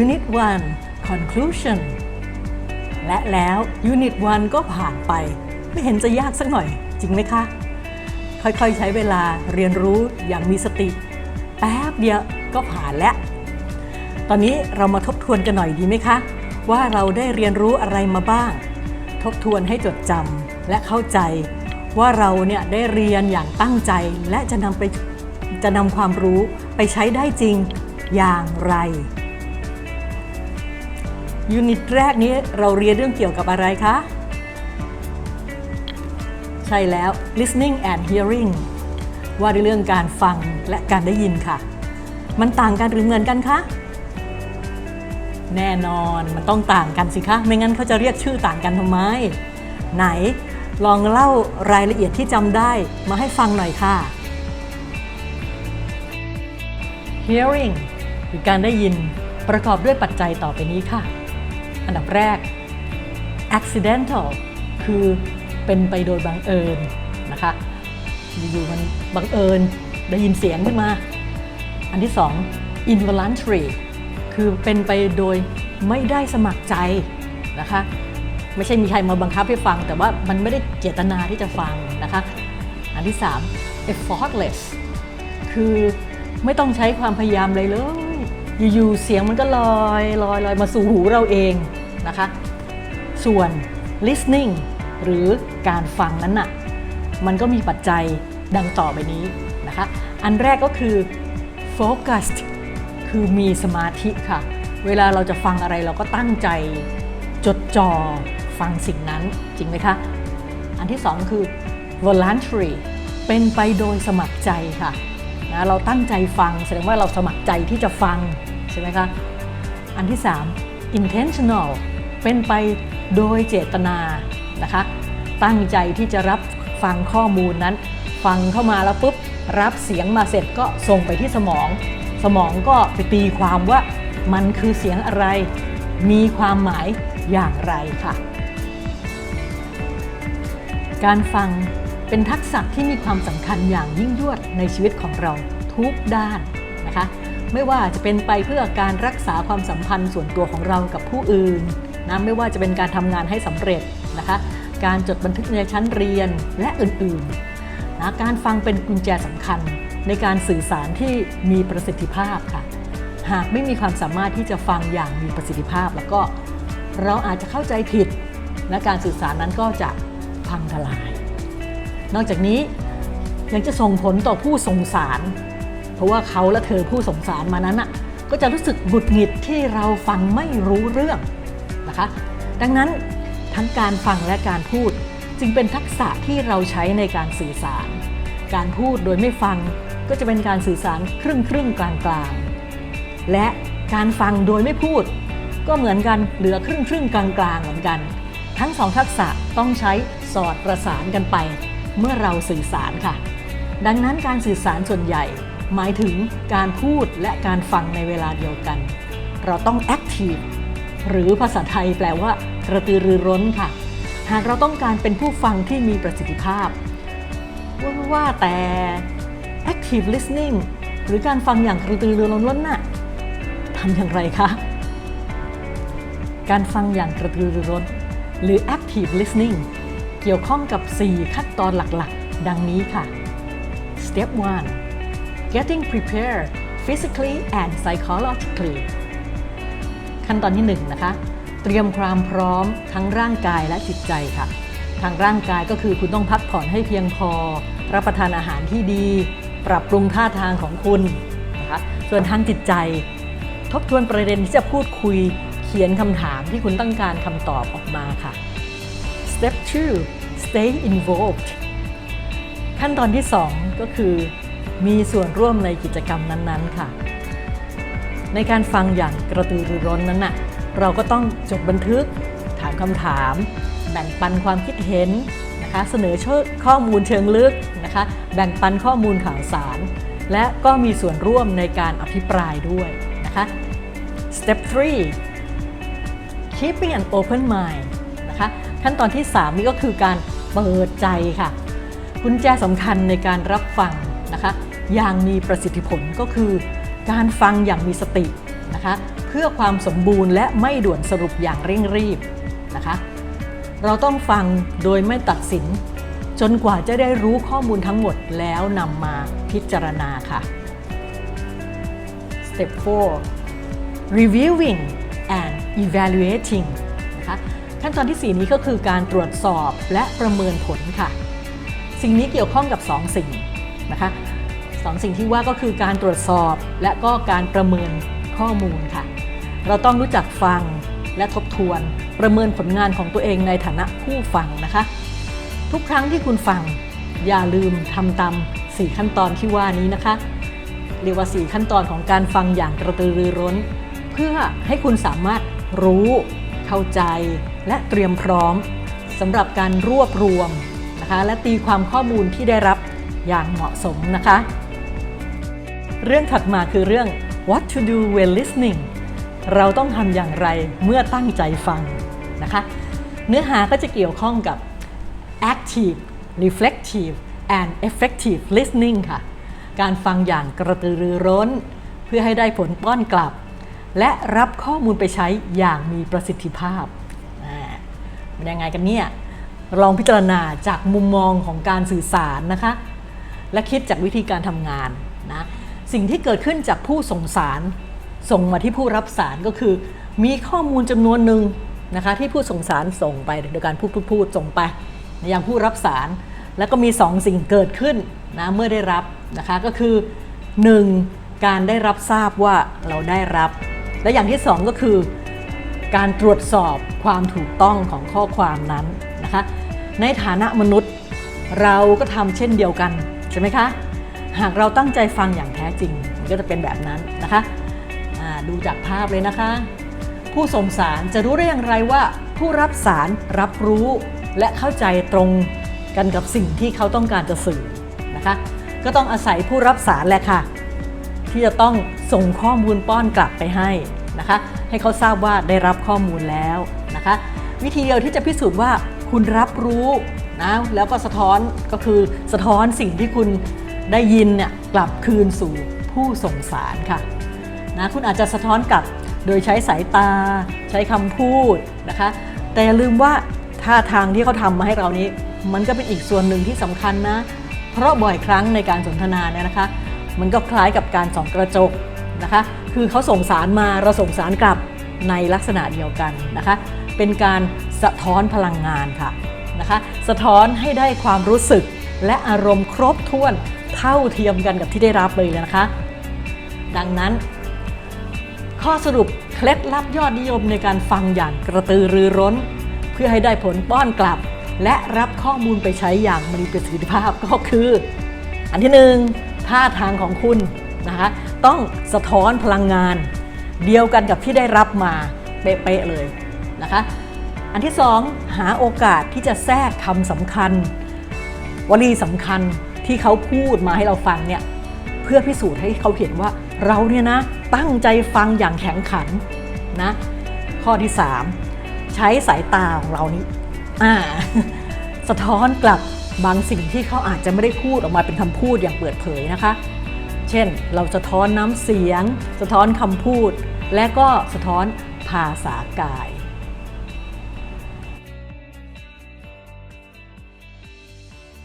Unit 1 Conclusion และแล้ว Unit 1 ก็ผ่านไปไม่เห็นจะยากสักหน่อยจริงไหมคะค่อยๆใช้เวลาเรียนรู้อย่างมีสติแป๊บเดียวก็ผ่านแล้วตอนนี้เรามาทบทวนกันหน่อยดีไหมคะว่าเราได้เรียนรู้อะไรมาบ้างทบทวนให้จดจำและเข้าใจว่าเราเนี่ยได้เรียนอย่างตั้งใจและจะนำความรู้ไปใช้ได้จริงอย่างไรยูนิตแรกนี้เราเรียนเรื่องเกี่ยวกับอะไรคะใช่แล้ว listening and hearing ว่าด้วยเรื่องการฟังและการได้ยินค่ะมันต่างกันหรือเหมือนกันคะแน่นอนมันต้องต่างกันสิคะไม่งั้นเขาจะเรียกชื่อต่างกันทำไมไหนลองเล่ารายละเอียดที่จำได้มาให้ฟังหน่อยค่ะ hearing คือการได้ยินประกอบด้วยปัจจัยต่อไปนี้ค่ะอันดับแรก accidental คือเป็นไปโดยบังเอิญนะคะอยู่ๆมันบังเอิญได้ยินเสียงขึ้นมาอันที่สอง involuntary คือเป็นไปโดยไม่ได้สมัครใจนะคะไม่ใช่มีใครมาบังคับให้ฟังแต่ว่ามันไม่ได้เจตนาที่จะฟังนะคะอันที่สาม effortless คือไม่ต้องใช้ความพยายามเลยอยู่ๆเสียงมันก็ลอยมาสู่หูเราเองนะคะส่วน listening หรือการฟังนั้นน่ะมันก็มีปัจจัยดังต่อไปนี้นะคะอันแรกก็คือ focused คือมีสมาธิค่ะเวลาเราจะฟังอะไรเราก็ตั้งใจจดจ่อฟังสิ่งนั้นจริงไหมคะอันที่สองคือ voluntary เป็นไปโดยสมัครใจค่ะนะเราตั้งใจฟังแสดงว่าเราสมัครใจที่จะฟังใช่ไหมคะอันที่สาม intentional เป็นไปโดยเจตนานะคะตั้งใจที่จะรับฟังข้อมูลนั้นฟังเข้ามาแล้วปุ๊บรับเสียงมาเสร็จก็ส่งไปที่สมองก็ไปตีความว่ามันคือเสียงอะไรมีความหมายอย่างไรค่ะการฟังเป็นทักษะที่มีความสำคัญอย่างยิ่งยวดในชีวิตของเราทุกด้านนะคะไม่ว่าจะเป็นไปเพื่อการรักษาความสัมพันธ์ส่วนตัวของเรากับผู้อื่นนะไม่ว่าจะเป็นการทำงานให้สำเร็จนะคะการจดบันทึกในชั้นเรียนและอื่นๆนะการฟังเป็นกุญแจสำคัญในการสื่อสารที่มีประสิทธิภาพค่ะหากไม่มีความสามารถที่จะฟังอย่างมีประสิทธิภาพแล้วก็เราอาจจะเข้าใจผิดและการสื่อสารนั้นก็จะพังทลายนอกจากนี้ยังจะส่งผลต่อผู้ส่งสารเพราะว่าเขาและเธอผู้ส่งสารมานั้นก็จะรู้สึกหงุดหงิดที่เราฟังไม่รู้เรื่องนะคะดังนั้นทั้งการฟังและการพูดจึงเป็นทักษะที่เราใช้ในการสื่อสารการพูดโดยไม่ฟังก็จะเป็นการสื่อสารครึ่งกลางและการฟังโดยไม่พูดก็เหมือนกันเหลือครึ่งกลางเหมือนกันทั้งสองทักษะต้องใช้สอดประสานกันไปเมื่อเราสื่อสารค่ะดังนั้นการสื่อสารส่วนใหญ่หมายถึงการพูดและการฟังในเวลาเดียวกันเราต้อง active หรือภาษาไทยแปลว่ากระตือรือร้นค่ะหากเราต้องการเป็นผู้ฟังที่มีประสิทธิภาพว่าแต่ active listening หรือการฟังอย่างกระตือรือร้นน่ะทำอย่างไรคะการฟังอย่างกระตือรือร้นหรือ active listening เกี่ยวข้องกับ4ขั้นตอนหลักๆดังนี้ค่ะ Step 1 Getting prepared physically and psychologically ขั้นตอนที่1นะคะเตรียมความพร้อมทั้งร่างกายและจิตใจค่ะทางร่างกายก็คือคุณต้องพักผ่อนให้เพียงพอรับประทานอาหารที่ดีปรับปรุงท่าทางของคุณนะคะส่วนทางจิตใจทบทวนประเด็นที่จะพูดคุยเขียนคำถามที่คุณต้องการคำตอบออกมาค่ะ Step 2 Stay involved ขั้นตอนที่2ก็คือมีส่วนร่วมในกิจกรรมนั้นๆค่ะในการฟังอย่างกระตือรือร้นนั้นน่ะเราก็ต้องจดบันทึกถามคำถามแบ่งปันความคิดเห็นนะคะเสนอข้อมูลเชิงลึกนะคะแบ่งปันข้อมูลข่าวสารและก็มีส่วนร่วมในการอภิปรายด้วยนะคะ Step 3 Keeping an open mind นะคะขั้นตอนที่3นี่ก็คือการเปิดใจค่ะกุญแจสำคัญในการรับฟังนะคะอย่างมีประสิทธิผลก็คือการฟังอย่างมีสตินะคะเ พื่อความสมบูรณ์และไม่ด่วนสรุปอย่างเร่งรีบนะคะเราต้องฟังโดยไม่ตัดสินจนกว่าจะได้รู้ข้อมูลทั้งหมดแล้วนำมาพิจารณาค่ะ Step 4 Reviewing and Evaluating นะคะขั้นตอนที่ 4 นี้ก็คือการตรวจสอบและประเมินผลค่ะสิ่งนี้เกี่ยวข้องกับ2 สิ่งนะคะ2 สิ่งที่ว่าก็คือการตรวจสอบและก็การประเมินข้อมูลค่ะเราต้องรู้จักฟังและทบทวนประเมินผลงานของตัวเองในฐานะผู้ฟังนะคะทุกครั้งที่คุณฟังอย่าลืมทำตาม4 ขั้นตอนที่ว่านี้นะคะเรียกว่า4 ขั้นตอนของการฟังอย่างกระตือรือร้นเพื่อให้คุณสามารถรู้เข้าใจและเตรียมพร้อมสำหรับการรวบรวมนะคะและตีความข้อมูลที่ได้รับอย่างเหมาะสมนะคะเรื่องถัดมาคือเรื่อง What to do when listening เราต้องทำอย่างไรเมื่อตั้งใจฟังนะคะเนื้อหาก็จะเกี่ยวข้องกับ active reflective and effective listening ค่ะการฟังอย่างกระตือรือร้นเพื่อให้ได้ผลป้อนกลับและรับข้อมูลไปใช้อย่างมีประสิทธิภาพมันยังไงกันเนี่ยลองพิจารณาจากมุมมองของการสื่อสารนะคะและคิดจากวิธีการทำงานนะสิ่งที่เกิดขึ้นจากผู้ส่งสารส่งมาที่ผู้รับสารก็คือมีข้อมูลจำนวนหนึ่งนะคะที่ผู้ส่งสารส่งไปโดยการพูดส่งไปยังผู้รับสารแล้วก็มี2 สิ่งเกิดขึ้นนะเมื่อได้รับนะคะก็คือ 1. การได้รับทราบว่าเราได้รับและอย่างที่2ก็คือการตรวจสอบความถูกต้องของข้อความนั้นนะคะในฐานะมนุษย์เราก็ทำเช่นเดียวกันใช่ไหมคะหากเราตั้งใจฟังอย่างแท้จริงมันก็จะเป็นแบบนั้นนะคะดูจากภาพเลยนะคะผู้ส่งสารจะรู้ได้อย่างไรว่าผู้รับสารรับรู้และเข้าใจตรงกันกับสิ่งที่เขาต้องการจะสื่อนะคะก็ต้องอาศัยผู้รับสารแหละค่ะที่จะต้องส่งข้อมูลป้อนกลับไปให้นะคะให้เขาทราบว่าได้รับข้อมูลแล้วนะคะวิธีเดียวที่จะพิสูจน์ว่าคุณรับรู้นะแล้วก็สะท้อนก็คือสะท้อนสิ่งที่คุณได้ยินเนี่ยกลับคืนสู่ผู้ส่งสารค่ะนะคุณอาจจะสะท้อนกลับโดยใช้สายตาใช้คำพูดนะคะแต่อย่าลืมว่าท่าทางที่เขาทำมาให้เรานี้มันก็เป็นอีกส่วนหนึ่งที่สำคัญนะเพราะบ่อยครั้งในการสนทนาเนี่ยนะคะมันก็คล้ายกับการส่องกระจกนะคะคือเขาส่งสารมาเราส่งสารกลับในลักษณะเดียวกันนะคะเป็นการสะท้อนพลังงานค่ะนะคะสะท้อนให้ได้ความรู้สึกและอารมณ์ครบถ้วนเท่าเทียมกันกับที่ได้รับเลยนะคะดังนั้นข้อสรุปเคล็ดลับยอดนิยมในการฟังอย่างกระตือรือร้นเพื่อให้ได้ผลป้อนกลับและรับข้อมูลไปใช้อย่างมีประสิทธิภาพก็คืออันที่ 1ท่าทางของคุณนะคะต้องสะท้อนพลังงานเดียวกันกับที่ได้รับมาเป๊ะๆเลยนะคะอันที่ 2หาโอกาสที่จะแทรกคำสำคัญวลีสำคัญที่เขาพูดมาให้เราฟังเนี่ยเพื่อพิสูจน์ให้เขาเห็นว่าเราเนี่ยนะตั้งใจฟังอย่างแข็งขันนะข้อที่ 3ใช้สายตาของเรานี้สะท้อนกลับบางสิ่งที่เขาอาจจะไม่ได้พูดออกมาเป็นคำพูดอย่างเปิดเผยนะคะเช่นเราสะท้อนน้ำเสียงสะท้อนคำพูดและก็สะท้อนภาษากาย